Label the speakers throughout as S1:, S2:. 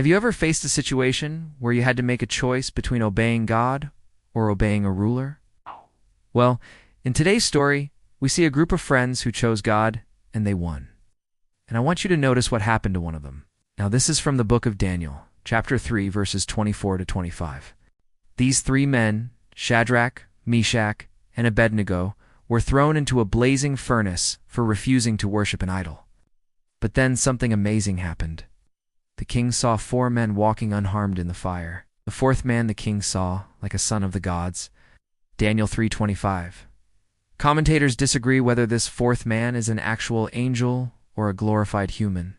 S1: Have you ever faced a situation where you had to make a choice between obeying God or obeying a ruler? Well, in today's story, we see a group of friends who chose God and they won. And I want you to notice what happened to one of them. Now, this is from the book of Daniel, chapter 3, verses 24 to 25. These three men, Shadrach, Meshach, and Abednego, were thrown into a blazing furnace for refusing to worship an idol. But then something amazing happened. The king saw four men walking unharmed in the fire. The fourth man the king saw, like a son of the gods. Daniel 3:25. Commentators disagree whether this fourth man is an actual angel or a glorified human.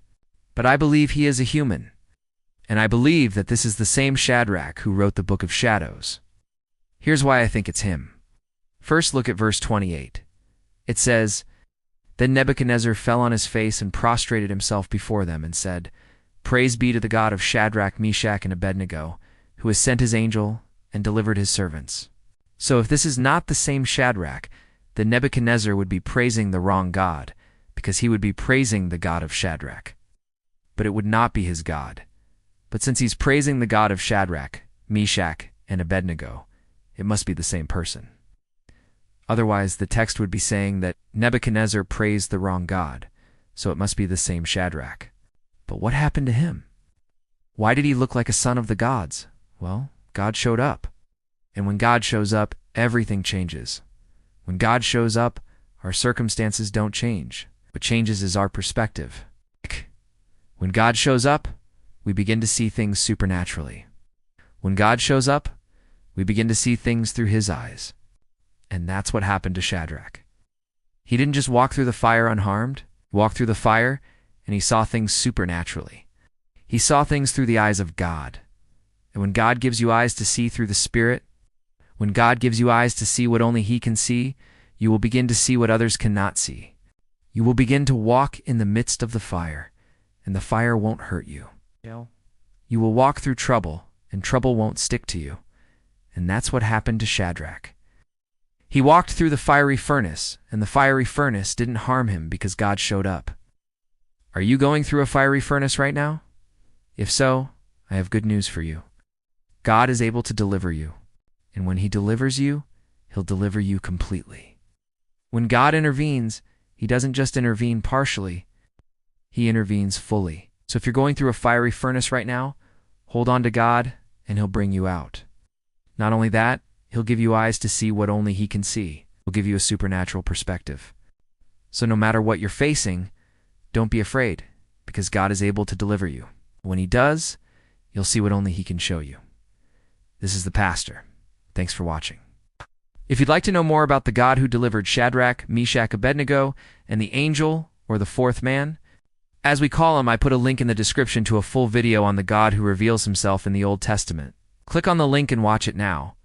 S1: But I believe he is a human. And I believe that this is the same Shadrach who wrote the Book of Shadows. Here's why I think it's him. First, look at verse 28. It says, "Then Nebuchadnezzar fell on his face and prostrated himself before them and said, 'Praise be to the God of Shadrach, Meshach, and Abednego, who has sent his angel and delivered his servants.'" So if this is not the same Shadrach, then Nebuchadnezzar would be praising the wrong God, because he would be praising the God of Shadrach. But it would not be his God. But since he's praising the God of Shadrach, Meshach, and Abednego, it must be the same person. Otherwise, the text would be saying that Nebuchadnezzar praised the wrong God, so it must be the same Shadrach. But what happened to him? Why did he look like a son of the gods? Well, God showed up. And when God shows up, everything changes. When God shows up, our circumstances don't change. What changes is our perspective. When God shows up, we begin to see things supernaturally. When God shows up, we begin to see things through his eyes. And that's what happened to Shadrach. He didn't just walk through the fire unharmed. He walked through the fire, and he saw things supernaturally. He saw things through the eyes of God. And when God gives you eyes to see through the Spirit, when God gives you eyes to see what only he can see, you will begin to see what others cannot see. You will begin to walk in the midst of the fire, and the fire won't hurt you. You will walk through trouble, and trouble won't stick to you. And that's what happened to Shadrach. He walked through the fiery furnace, and the fiery furnace didn't harm him because God showed up. Are you going through a fiery furnace right now? If so, I have good news for you. God is able to deliver you. And when he delivers you, he'll deliver you completely. When God intervenes, he doesn't just intervene partially, he intervenes fully. So if you're going through a fiery furnace right now, hold on to God and he'll bring you out. Not only that, he'll give you eyes to see what only he can see. He'll give you a supernatural perspective. So no matter what you're facing, don't be afraid, because God is able to deliver you. When he does, you'll see what only he can show you. This is the pastor. Thanks for watching. If you'd like to know more about the God who delivered Shadrach, Meshach, Abednego, and the angel, or the fourth man, as we call him, I put a link in the description to a full video on the God who reveals himself in the Old Testament. Click on the link and watch it now.